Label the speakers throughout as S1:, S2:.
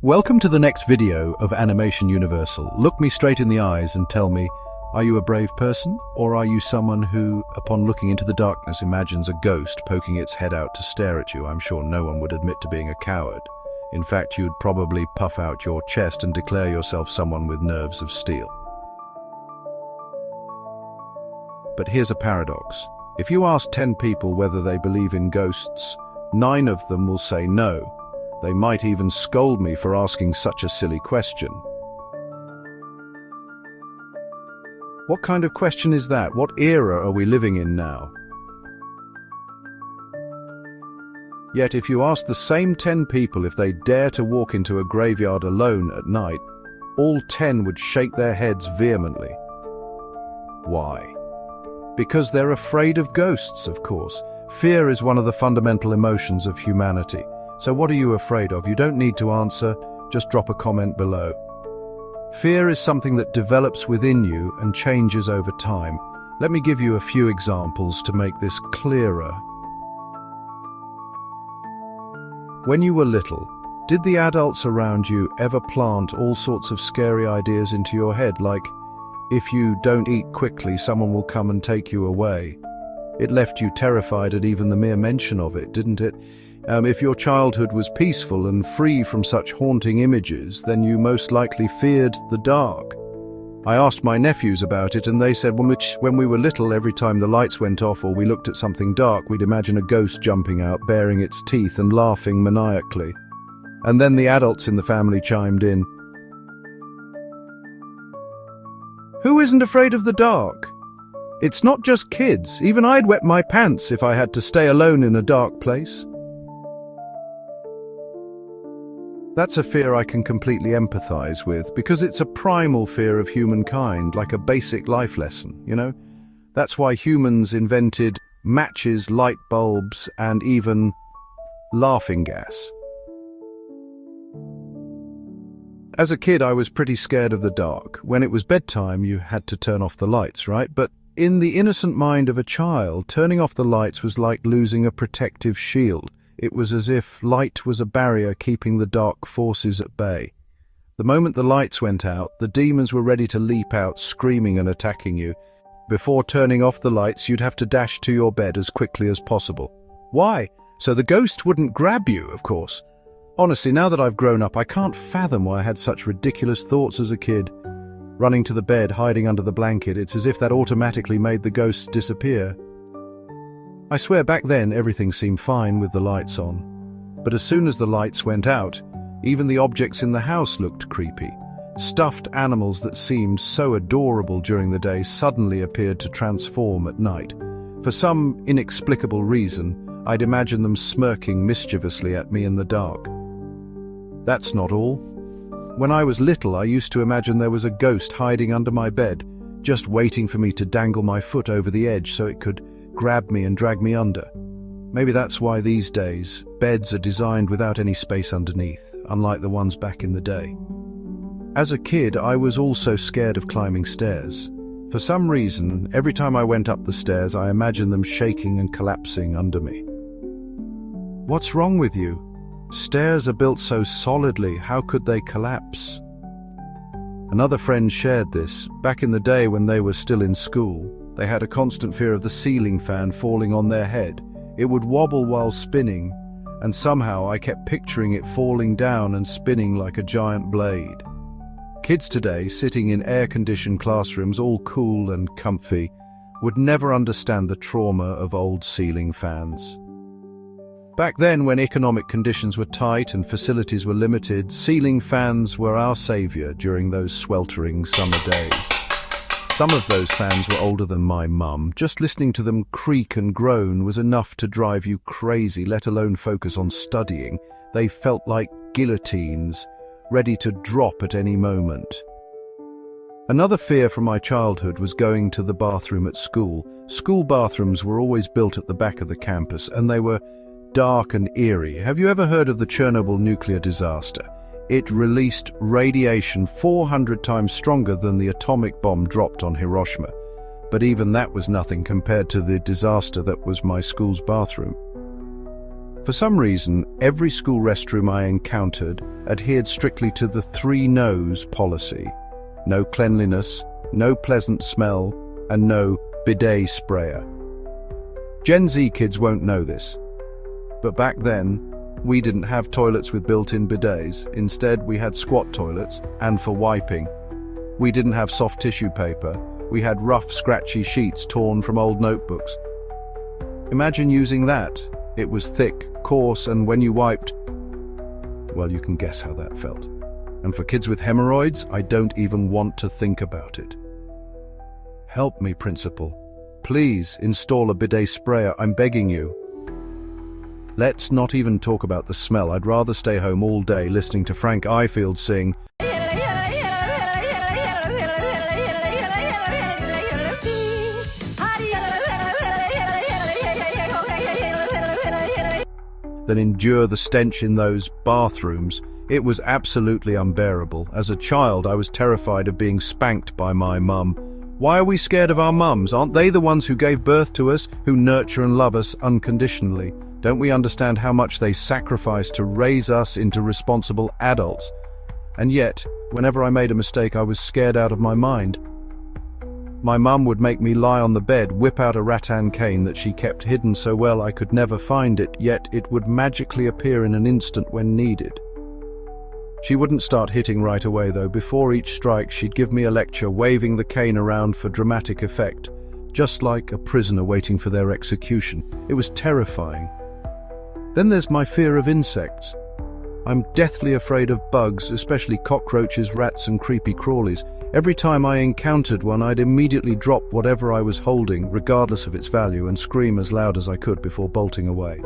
S1: Welcome to the next video of Animation Universal. Look me straight in the eyes and tell me, are you a brave person, or are you someone who, upon looking into the darkness, imagines a ghost poking its head out to stare at you? I'm sure no one would admit to being a coward. In fact, you'd probably puff out your chest and declare yourself someone with nerves of steel. But here's a paradox. If you ask 10 people whether they believe in ghosts, 9 of them will say no. They might even scold me for asking such a silly question. What kind of question is that? What era are we living in now? Yet if you ask the same 10 people if they dare to walk into a graveyard alone at night, all 10 would shake their heads vehemently. Why? Because they're afraid of ghosts, of course. Fear is one of the fundamental emotions of humanity. So what are you afraid of? You don't need to answer, just drop a comment below. Fear is something that develops within you and changes over time. Let me give you a few examples to make this clearer. When you were little, did the adults around you ever plant all sorts of scary ideas into your head, like, if you don't eat quickly, someone will come and take you away? It left you terrified at even the mere mention of it, didn't it? If your childhood was peaceful and free from such haunting images, then you most likely feared the dark. I asked my nephews about it, and they said when we were little, every time the lights went off or we looked at something dark, we'd imagine a ghost jumping out, baring its teeth and laughing maniacally. And then the adults in the family chimed in. Who isn't afraid of the dark? It's not just kids. Even I'd wet my pants if I had to stay alone in a dark place. That's a fear I can completely empathize with, because it's a primal fear of humankind, like a basic life lesson, you know? That's why humans invented matches, light bulbs, and even laughing gas. As a kid, I was pretty scared of the dark. When it was bedtime, you had to turn off the lights, right? But in the innocent mind of a child, turning off the lights was like losing a protective shield. It was as if light was a barrier keeping the dark forces at bay. The moment the lights went out, the demons were ready to leap out, screaming and attacking you. Before turning off the lights, you'd have to dash to your bed as quickly as possible. Why? So the ghost wouldn't grab you, of course. Honestly, now that I've grown up, I can't fathom why I had such ridiculous thoughts as a kid. Running to the bed, hiding under the blanket, it's as if that automatically made the ghosts disappear. I swear back then everything seemed fine with the lights on. But as soon as the lights went out, even the objects in the house looked creepy. Stuffed animals that seemed so adorable during the day suddenly appeared to transform at night. For some inexplicable reason, I'd imagine them smirking mischievously at me in the dark. That's not all. When I was little, I used to imagine there was a ghost hiding under my bed, just waiting for me to dangle my foot over the edge so it could grab me and drag me under. Maybe that's why these days, beds are designed without any space underneath, unlike the ones back in the day. As a kid, I was also scared of climbing stairs. For some reason, every time I went up the stairs, I imagined them shaking and collapsing under me. What's wrong with you? Stairs are built so solidly, how could they collapse? Another friend shared this. Back in the day when they were still in school, they had a constant fear of the ceiling fan falling on their head. It would wobble while spinning, and somehow I kept picturing it falling down and spinning like a giant blade. Kids today, sitting in air-conditioned classrooms, all cool and comfy, would never understand the trauma of old ceiling fans. Back then, when economic conditions were tight and facilities were limited, ceiling fans were our savior during those sweltering summer days. Some of those fans were older than my mum. Just listening to them creak and groan was enough to drive you crazy, let alone focus on studying. They felt like guillotines, ready to drop at any moment. Another fear from my childhood was going to the bathroom at school. School bathrooms were always built at the back of the campus, and they were dark and eerie. Have you ever heard of the Chernobyl nuclear disaster? It released radiation 400 times stronger than the atomic bomb dropped on Hiroshima. But even that was nothing compared to the disaster that was my school's bathroom. For some reason, every school restroom I encountered adhered strictly to the 3 no's policy. No cleanliness, no pleasant smell, and no bidet sprayer. Gen Z kids won't know this, but back then, we didn't have toilets with built-in bidets. Instead, we had squat toilets, and for wiping. We didn't have soft tissue paper. We had rough, scratchy sheets torn from old notebooks. Imagine using that. It was thick, coarse, and when you wiped, well, you can guess how that felt. And for kids with hemorrhoids, I don't even want to think about it. Help me, principal. Please install a bidet sprayer, I'm begging you. Let's not even talk about the smell. I'd rather stay home all day listening to Frank Ifield sing than endure the stench in those bathrooms. It was absolutely unbearable. As a child, I was terrified of being spanked by my mum. Why are we scared of our mums? Aren't they the ones who gave birth to us, who nurture and love us unconditionally? Don't we understand how much they sacrificed to raise us into responsible adults? And yet, whenever I made a mistake, I was scared out of my mind. My mum would make me lie on the bed, whip out a rattan cane that she kept hidden so well I could never find it, yet it would magically appear in an instant when needed. She wouldn't start hitting right away though. Before each strike, she'd give me a lecture, waving the cane around for dramatic effect, just like a prisoner waiting for their execution. It was terrifying. Then there's my fear of insects. I'm deathly afraid of bugs, especially cockroaches, rats, and creepy crawlies. Every time I encountered one, I'd immediately drop whatever I was holding, regardless of its value, and scream as loud as I could before bolting away.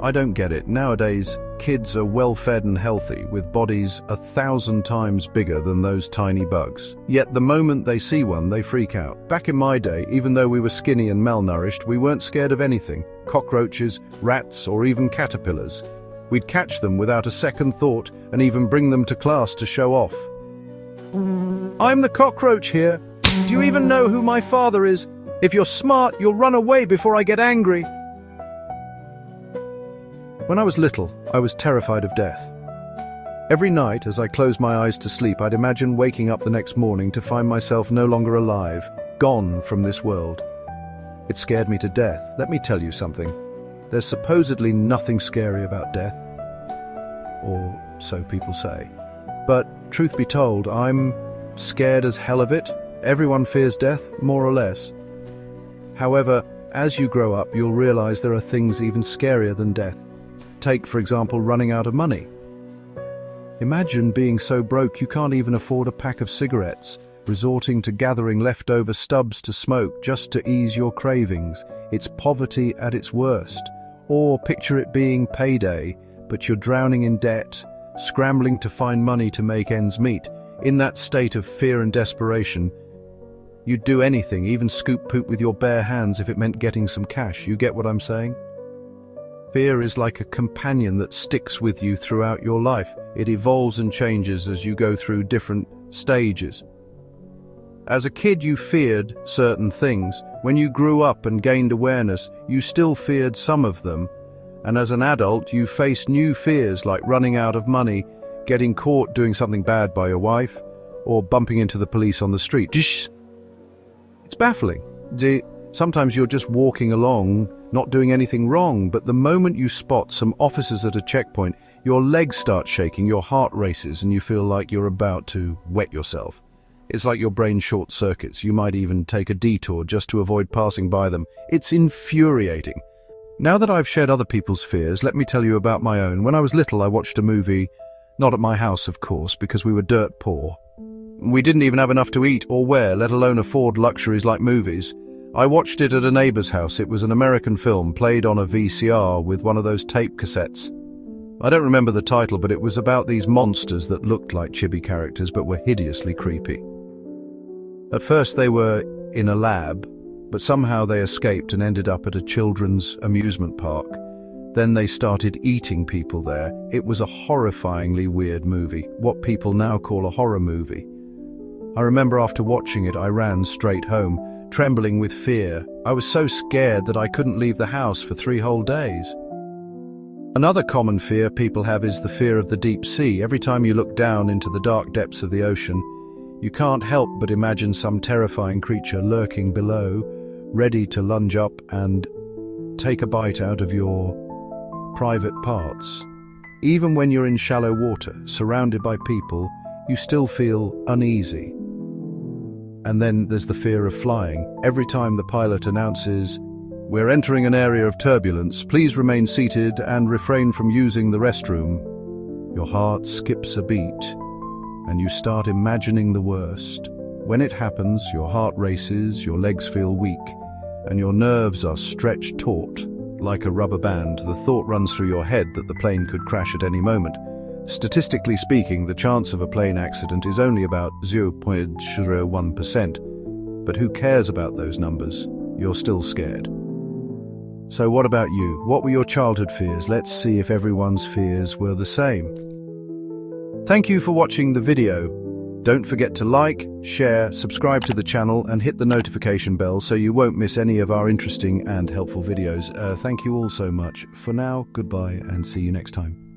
S1: I don't get it. Nowadays, kids are well-fed and healthy, with bodies 1,000 times bigger than those tiny bugs. Yet the moment they see one, they freak out. Back in my day, even though we were skinny and malnourished, we weren't scared of anything. Cockroaches, rats, or even caterpillars. We'd catch them without a second thought and even bring them to class to show off. I'm the cockroach here. Do you even know who my father is? If you're smart, you'll run away before I get angry. When I was little, I was terrified of death. Every night, as I closed my eyes to sleep, I'd imagine waking up the next morning to find myself no longer alive, gone from this world. It scared me to death. Let me tell you something. There's supposedly nothing scary about death. Or so people say. But truth be told, I'm scared as hell of it. Everyone fears death, more or less. However, as you grow up, you'll realize there are things even scarier than death. Take, for example, running out of money. Imagine being so broke you can't even afford a pack of cigarettes, resorting to gathering leftover stubs to smoke just to ease your cravings. It's poverty at its worst. Or picture it being payday, but you're drowning in debt, scrambling to find money to make ends meet. In that state of fear and desperation, you'd do anything, even scoop poop with your bare hands if it meant getting some cash. You get what I'm saying? Fear is like a companion that sticks with you throughout your life. It evolves and changes as you go through different stages. As a kid, you feared certain things. When you grew up and gained awareness, you still feared some of them. And as an adult, you face new fears like running out of money, getting caught doing something bad by your wife, or bumping into the police on the street. It's baffling. Sometimes you're just walking along, not doing anything wrong, but the moment you spot some officers at a checkpoint, your legs start shaking, your heart races, and you feel like you're about to wet yourself. It's like your brain short circuits. You might even take a detour just to avoid passing by them. It's infuriating. Now that I've shared other people's fears, let me tell you about my own. When I was little, I watched a movie, not at my house, of course, because we were dirt poor. We didn't even have enough to eat or wear, let alone afford luxuries like movies. I watched it at a neighbor's house. It was an American film, played on a VCR with one of those tape cassettes. I don't remember the title, but it was about these monsters that looked like chibi characters but were hideously creepy. At first they were in a lab, but somehow they escaped and ended up at a children's amusement park. Then they started eating people there. It was a horrifyingly weird movie, what people now call a horror movie. I remember after watching it, I ran straight home, trembling with fear. I was so scared that I couldn't leave the house for 3 whole days. Another common fear people have is the fear of the deep sea. Every time you look down into the dark depths of the ocean, you can't help but imagine some terrifying creature lurking below, ready to lunge up and take a bite out of your private parts. Even when you're in shallow water, surrounded by people, you still feel uneasy. And then there's the fear of flying. Every time the pilot announces, "We're entering an area of turbulence, please remain seated and refrain from using the restroom," your heart skips a beat, and you start imagining the worst. When it happens, your heart races, your legs feel weak, and your nerves are stretched taut like a rubber band. The thought runs through your head that the plane could crash at any moment. Statistically speaking, the chance of a plane accident is only about 0.01%. But who cares about those numbers? You're still scared. So what about you? What were your childhood fears? Let's see if everyone's fears were the same. Thank you for watching the video. Don't forget to like, share, subscribe to the channel and hit the notification bell so you won't miss any of our interesting and helpful videos. Thank you all so much. For now, goodbye and see you next time.